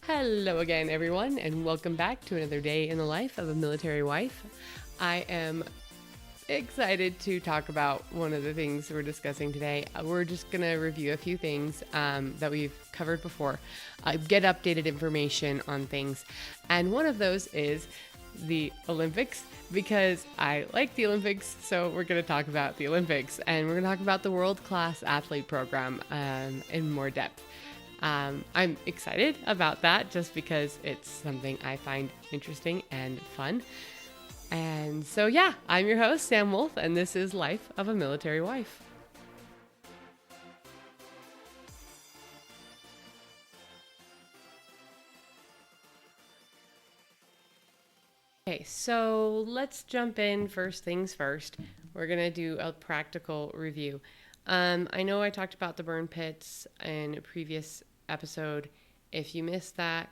Hello again, everyone, and welcome back to another day in the life of a military wife. I am excited to talk about one of the things we're discussing today. We're just going to review a few things that we've covered before, get updated information on things, and one of those is the Olympics, because I like the Olympics, so we're going to talk about the Olympics, and we're going to talk about the world-class athlete program in more depth. I'm excited about that just because it's something I find interesting and fun. And so, yeah, I'm your host, Sam Wolf, and this is Life of a Military Wife. Okay, so let's jump in. First things first, we're going to do a practical review. I know I talked about the burn pits in a previous episode. If you missed that,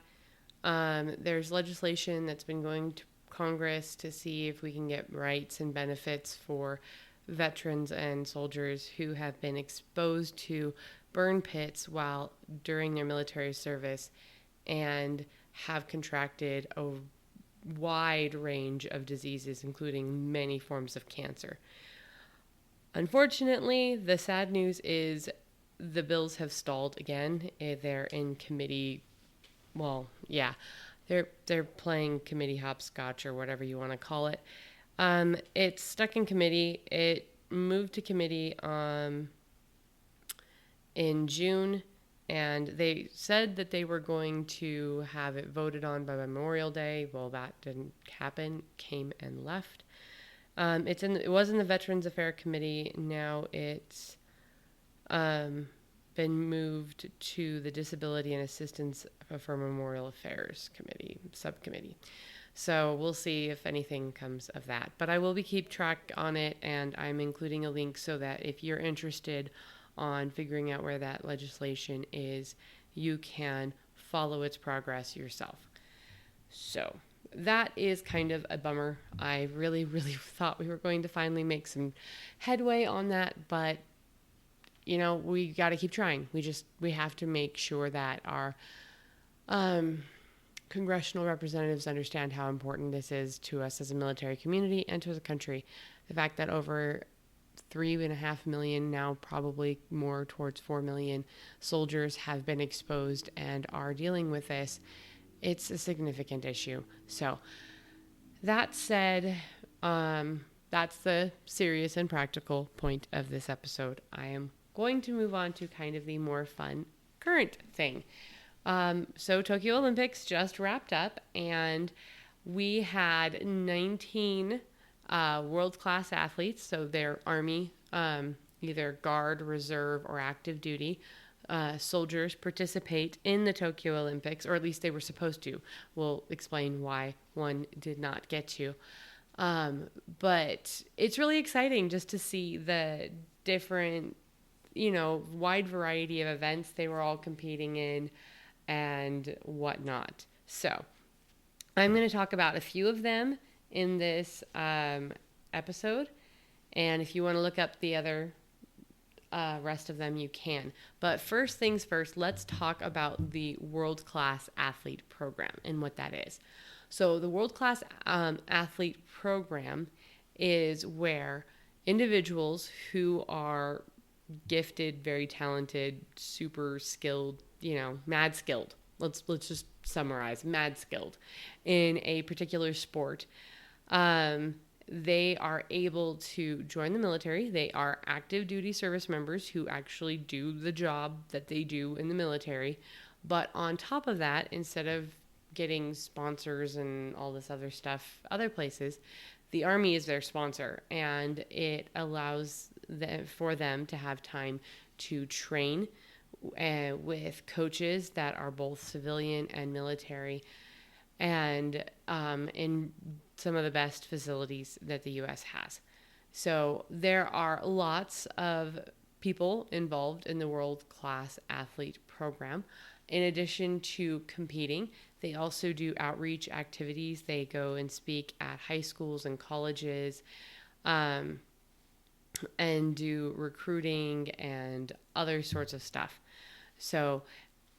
there's legislation that's been going to Congress to see if we can get rights and benefits for veterans and soldiers who have been exposed to burn pits while during their military service and have contracted a wide range of diseases, including many forms of cancer. Unfortunately, the sad news is the bills have stalled again. They're in committee. Well, yeah, they're playing committee hopscotch or whatever you want to call it. It's stuck in committee. It moved to committee in June, and they said that they were going to have it voted on by Memorial Day. Well, that didn't happen. Came and left. It was in the Veterans Affairs Committee. Now it's been moved to the Disability and Assistance for Memorial Affairs Committee, subcommittee. So we'll see if anything comes of that. But I will keep track on it, and I'm including a link so that if you're interested on figuring out where that legislation is, you can follow its progress yourself. So that is kind of a bummer. I really, really thought we were going to finally make some headway on that, but you know, we got to keep trying. We have to make sure that our congressional representatives understand how important this is to us as a military community and to as a country. The fact that over 3.5 million, now probably more towards 4 million soldiers have been exposed and are dealing with this, it's a significant issue. So that said, that's the serious and practical point of this episode. I am going to move on to kind of the more fun current thing. So Tokyo Olympics just wrapped up, and we had 19 world-class athletes. So they're Army, either Guard, Reserve, or active duty soldiers participate in the Tokyo Olympics, or at least they were supposed to. We'll explain why one did not get to. But it's really exciting just to see the different, wide variety of events they were all competing in and whatnot. So I'm going to talk about a few of them in this episode. And if you want to look up the other rest of them, you can. But first things first, let's talk about the world-class athlete program and what that is. So the world-class athlete program is where individuals who are gifted, very talented, super skilled, mad skilled. Let's just summarize, mad skilled in a particular sport. They are able to join the military. They are active duty service members who actually do the job that they do in the military. But on top of that, instead of getting sponsors and all this other stuff other places, the Army is their sponsor, and it allows for them to have time to train with coaches that are both civilian and military, and in some of the best facilities that the U.S. has. So there are lots of people involved in the world-class athlete program. In addition to competing, they also do outreach activities. They go and speak at high schools and colleges. and do recruiting and other sorts of stuff. So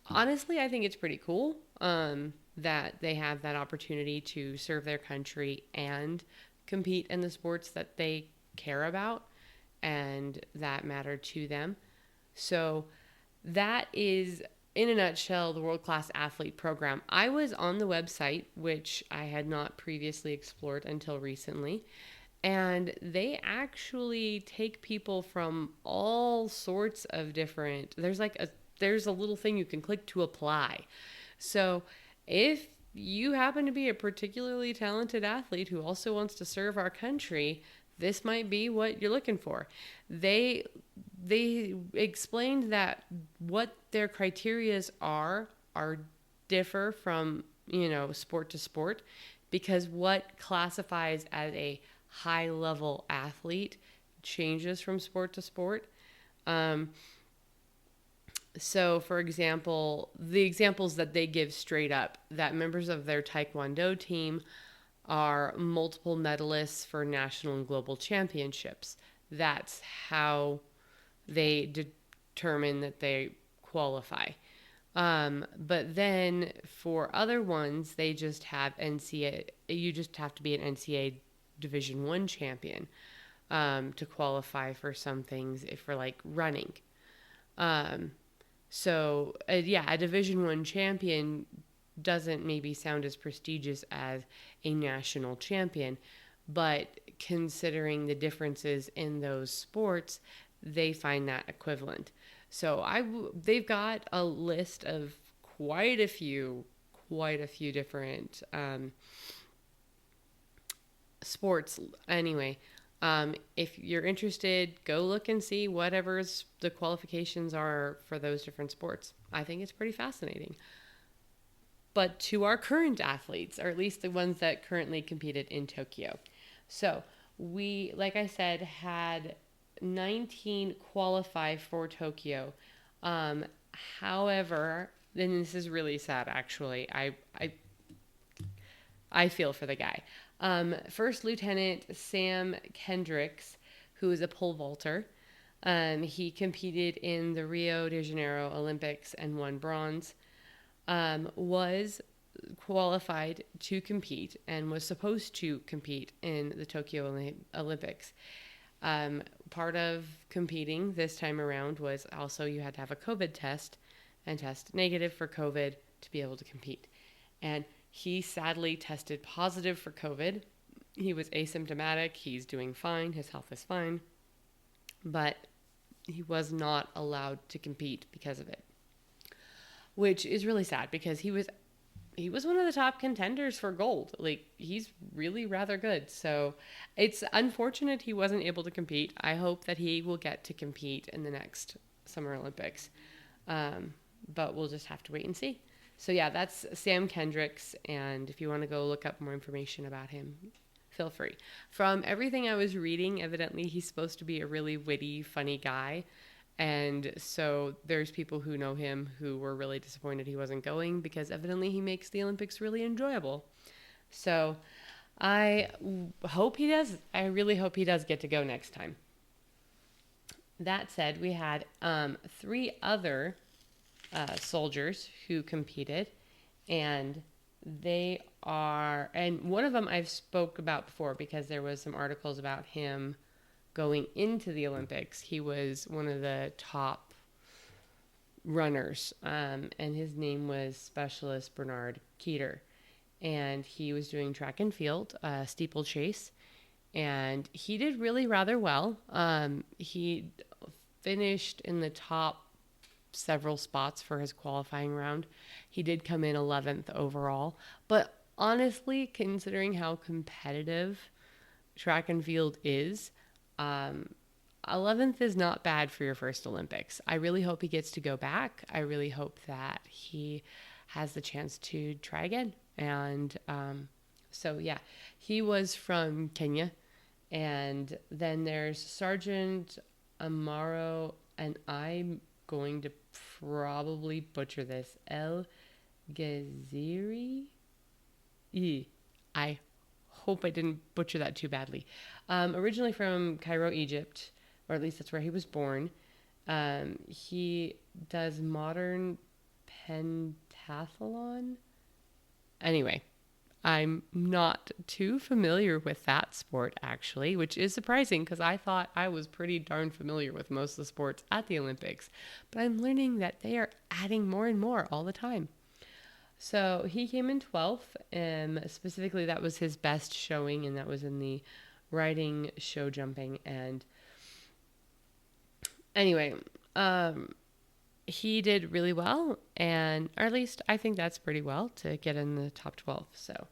honestly, I think it's pretty cool that they have that opportunity to serve their country and compete in the sports that they care about and that matter to them. So that is, in a nutshell, the World Class Athlete Program. I was on the website, which I had not previously explored until recently, and they actually take people from all sorts of different. There's a little thing you can click to apply. So if you happen to be a particularly talented athlete who also wants to serve our country, this might be what you're looking for. They explained that what their criterias are differ from, sport to sport, because what classifies as a high level athlete changes from sport to sport. So, for example, the examples that they give straight up, that members of their Taekwondo team are multiple medalists for national and global championships. That's how they determine that they qualify. But then for other ones, they just have NCAA. You just have to be an NCAA Division I champion to qualify for some things, if for like running. A Division I champion doesn't maybe sound as prestigious as a national champion, but considering the differences in those sports, they find that equivalent. So they've got a list of quite a few different sports. Anyway, if you're interested, go look and see whatever's the qualifications are for those different sports. I think it's pretty fascinating. But to our current athletes, or at least the ones that currently competed in Tokyo. So we, like I said, had 19 qualify for Tokyo. However, and this is really sad, actually. I feel for the guy. First Lieutenant Sam Kendricks, who is a pole vaulter. He competed in the Rio de Janeiro Olympics and won bronze. Was qualified to compete and was supposed to compete in the Tokyo Olympics. Part of competing this time around was also you had to have a COVID test and test negative for COVID to be able to compete. And he sadly tested positive for COVID. He was asymptomatic. He's doing fine. His health is fine. But he was not allowed to compete because of it, which is really sad because he was one of the top contenders for gold. Like, he's really rather good. So it's unfortunate he wasn't able to compete. I hope that he will get to compete in the next Summer Olympics. But we'll just have to wait and see. So yeah, that's Sam Kendricks. And if you want to go look up more information about him, feel free. From everything I was reading, evidently he's supposed to be a really witty, funny guy. And so there's people who know him who were really disappointed he wasn't going because evidently he makes the Olympics really enjoyable. So I hope he does. I really hope he does get to go next time. That said, we had 3 other soldiers who competed, and and one of them I've spoke about before because there was some articles about him going into the Olympics. He was one of the top runners, and his name was Specialist Bernard Keeter. And he was doing track and field, steeplechase, and he did really rather well. He finished in the top several spots for his qualifying round. He did come in 11th overall, but honestly, considering how competitive track and field is, 11th is not bad for your first Olympics. I really hope he gets to go back. I really hope that he has the chance to try again. And so, yeah, he was from Kenya. And then there's Sergeant Amaro, and I'm going to probably butcher this, El Ghaziri. I hope I didn't butcher that too badly. Originally from Cairo, Egypt, or at least that's where he was born. He does modern pentathlon. Anyway, I'm not too familiar with that sport, actually, which is surprising because I thought I was pretty darn familiar with most of the sports at the Olympics. But I'm learning that they are adding more and more all the time. So he came in 12th, and specifically that was his best showing, and that was in the riding, show jumping, and anyway, he did really well, and or at least I think that's pretty well to get in the top 12. So,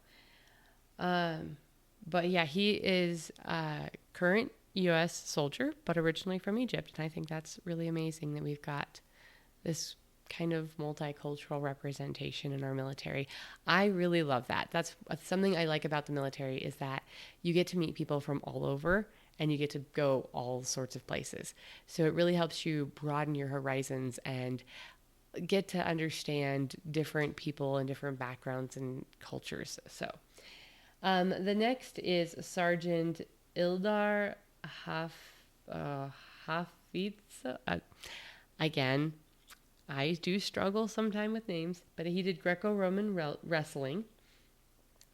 but yeah, he is a current U.S. soldier, but originally from Egypt, and I think that's really amazing that we've got this kind of multicultural representation in our military. I really love that. That's something I like about the military is that you get to meet people from all over and you get to go all sorts of places. So it really helps you broaden your horizons and get to understand different people and different backgrounds and cultures. So the next is Sergeant Ildar Hafidza. Again, I do struggle sometime with names, but he did Greco-Roman wrestling,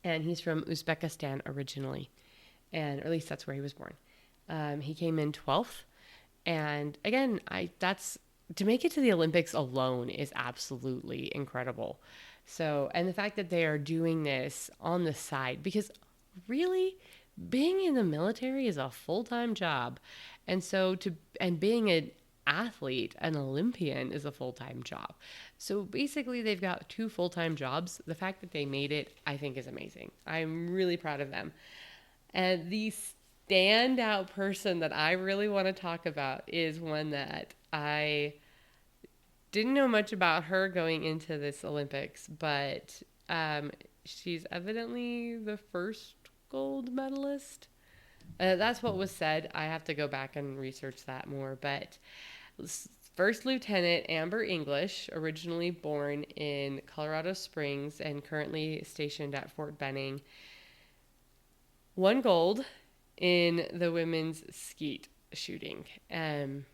and he's from Uzbekistan originally, and or at least that's where he was born. He came in 12th, and again, that's to make it to the Olympics alone is absolutely incredible. So, and the fact that they are doing this on the side, because really, being in the military is a full-time job, and so being an athlete, an Olympian, is a full-time job. So basically, they've got two full-time jobs. The fact that they made it, I think, is amazing. I'm really proud of them. And the standout person that I really want to talk about is one that I didn't know much about her going into this Olympics, but she's evidently the first gold medalist. That's what was said. I have to go back and research that more. But First Lieutenant Amber English, originally born in Colorado Springs and currently stationed at Fort Benning, won gold in the women's skeet shooting. And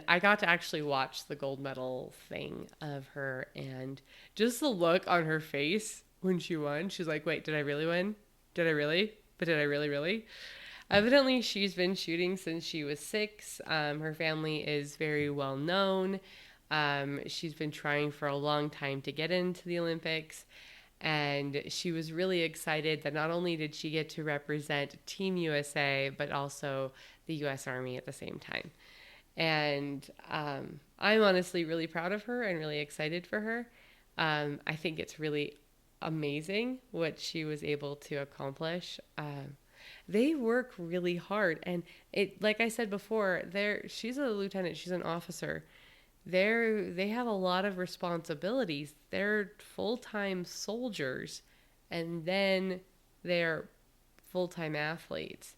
I got to actually watch the gold medal thing of her, and just the look on her face when she won, she's like, wait, did I really win? Did I really? But did I really, really? Evidently, she's been shooting since she was 6. Her family is very well known. She's been trying for a long time to get into the Olympics. And she was really excited that not only did she get to represent Team USA, but also the U.S. Army at the same time. And I'm honestly really proud of her and really excited for her. I think it's really amazing what she was able to accomplish. They work really hard, and it, like I said before, she's a lieutenant, she's an officer. They have a lot of responsibilities. They're full-time soldiers, and then they're full-time athletes.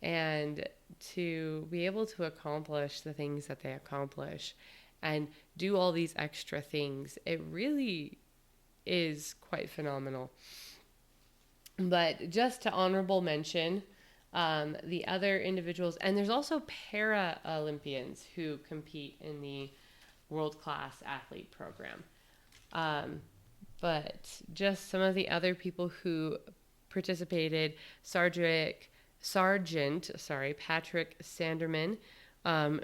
And to be able to accomplish the things that they accomplish and do all these extra things, it really is quite phenomenal. But just to honorable mention the other individuals, and there's also para-Olympians who compete in the world-class athlete program. But just some of the other people who participated: Sergeant Patrick Sanderman,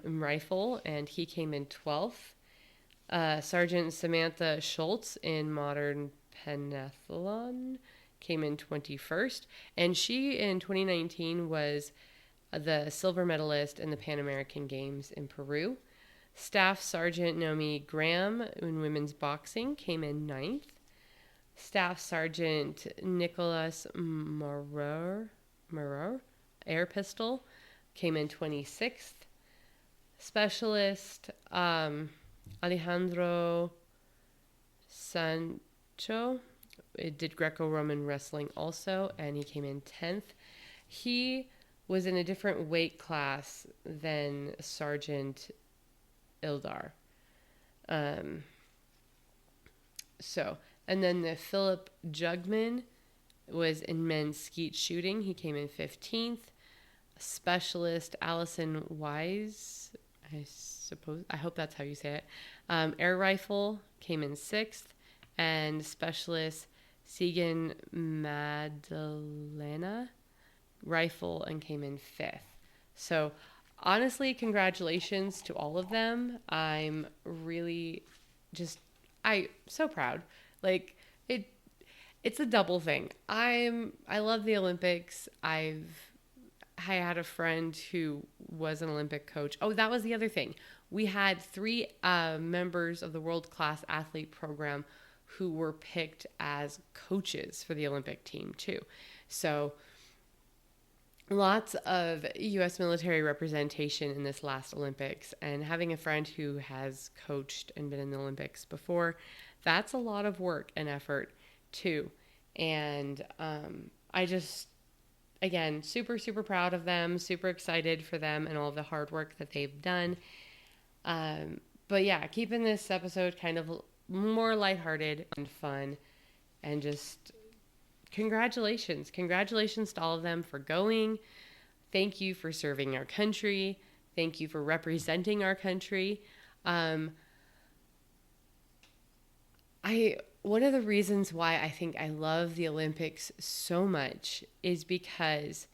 rifle, and he came in 12th. Sergeant Samantha Schultz in modern pentathlon came in 21st, and she in 2019 was the silver medalist in the Pan American Games in Peru. Staff Sergeant Naomi Graham in women's boxing came in 9th. Staff Sergeant Nicholas Maror, air pistol, came in 26th. Specialist Alejandro Sancho did Greco-Roman wrestling also, and he came in 10th. He was in a different weight class than Sergeant Ildar. And then the Philip Jugman was in men's skeet shooting. He came in 15th. Specialist Allison Wise, I hope that's how you say it. Air rifle came in 6th, and Specialist Segan Madalena rifle and came in 5th. So honestly, congratulations to all of them. I'm really so proud. Like it's a double thing. I love the Olympics. I had a friend who was an Olympic coach. Oh, that was the other thing. We had 3 members of the World Class Athlete Program who were picked as coaches for the Olympic team too. So lots of U.S. military representation in this last Olympics, and having a friend who has coached and been in the Olympics before, that's a lot of work and effort too. And I just, again, super, super proud of them, super excited for them and all the hard work that they've done. But yeah, keeping this episode kind of more lighthearted and fun, and just congratulations to all of them for going. Thank you for serving our country. Thank you for representing our country. One of the reasons why I think I love the Olympics so much is because,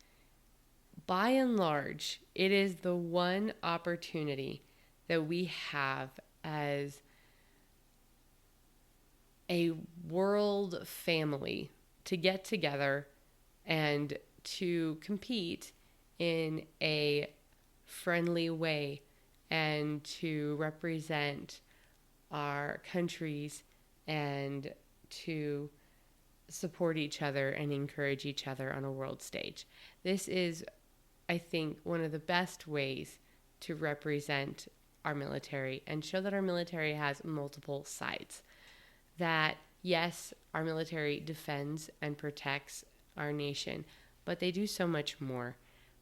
by and large, it is the one opportunity that we have as a world family to get together and to compete in a friendly way and to represent our countries and to support each other and encourage each other on a world stage. This is, I think, one of the best ways to represent our military and show that our military has multiple sides. That, yes, our military defends and protects our nation, but they do so much more.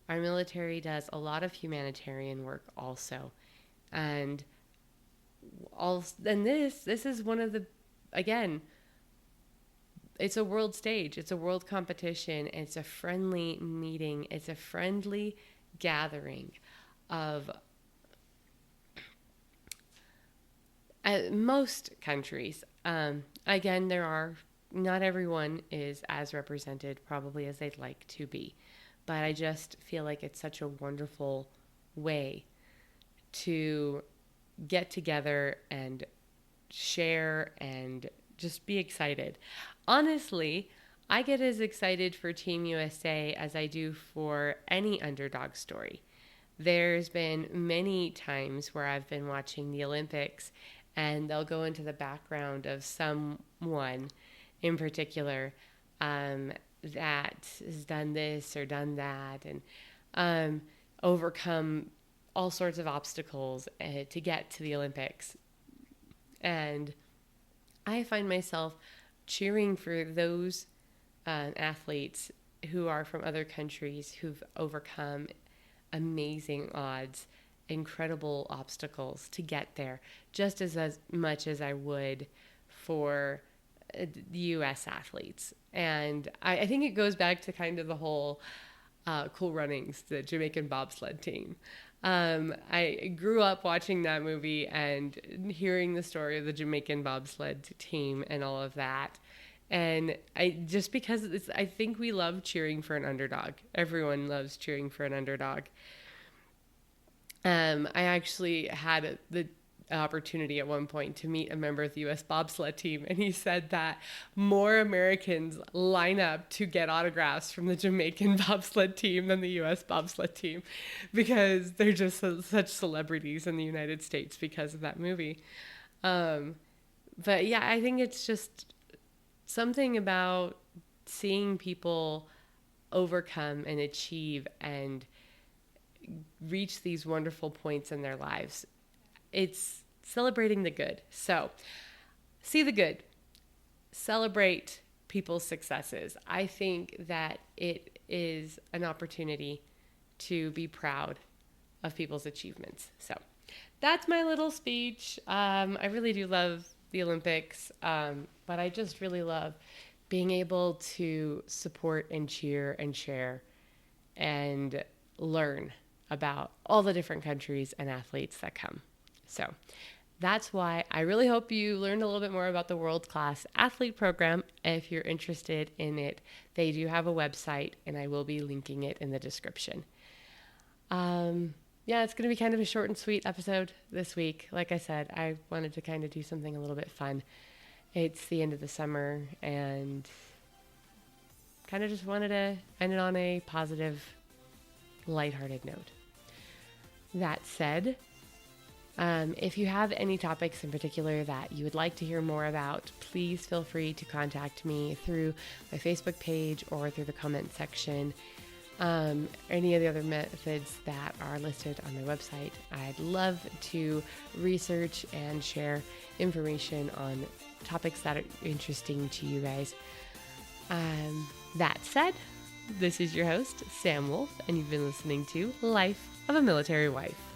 Our military does a lot of humanitarian work also. And this is one of the, again, it's a world stage. It's a world competition. It's a friendly meeting. It's a friendly gathering of most countries. Again, not everyone is as represented probably as they'd like to be, but I just feel like it's such a wonderful way to get together and share and just be excited. Honestly, I get as excited for Team USA as I do for any underdog story. There's been many times where I've been watching the Olympics and they'll go into the background of someone in particular that has done this or done that and overcome all sorts of obstacles to get to the Olympics. And I find myself cheering for those athletes who are from other countries who've overcome amazing odds, incredible obstacles to get there, just as much as I would for the U.S. athletes. And I think it goes back to kind of the whole Cool Runnings, the Jamaican bobsled team. I grew up watching that movie and hearing the story of the Jamaican bobsled team and all of that. And I think we love cheering for an underdog. Everyone loves cheering for an underdog. I actually had the opportunity at one point to meet a member of the U.S. bobsled team, and he said that more Americans line up to get autographs from the Jamaican bobsled team than the U.S. bobsled team because they're just such celebrities in the United States because of that movie. But yeah, I think it's just something about seeing people overcome and achieve and reach these wonderful points in their lives. It's celebrating the good. So see the good. Celebrate people's successes. I think that it is an opportunity to be proud of people's achievements. So that's my little speech. I really do love the Olympics, but I just really love being able to support and cheer and share and learn about all the different countries and athletes that come. So that's why I really hope you learned a little bit more about the World Class Athlete Program. If you're interested in it, they do have a website, and I will be linking it in the description. Yeah, it's going to be kind of a short and sweet episode this week. Like I said, I wanted to kind of do something a little bit fun. It's the end of the summer, and kind of just wanted to end it on a positive, lighthearted note. That said, if you have any topics in particular that you would like to hear more about, please feel free to contact me through my Facebook page or through the comment section. Any of the other methods that are listed on my website. I'd love to research and share information on topics that are interesting to you guys. That said, this is your host, Sam Wolf, and you've been listening to Life of a Military Wife.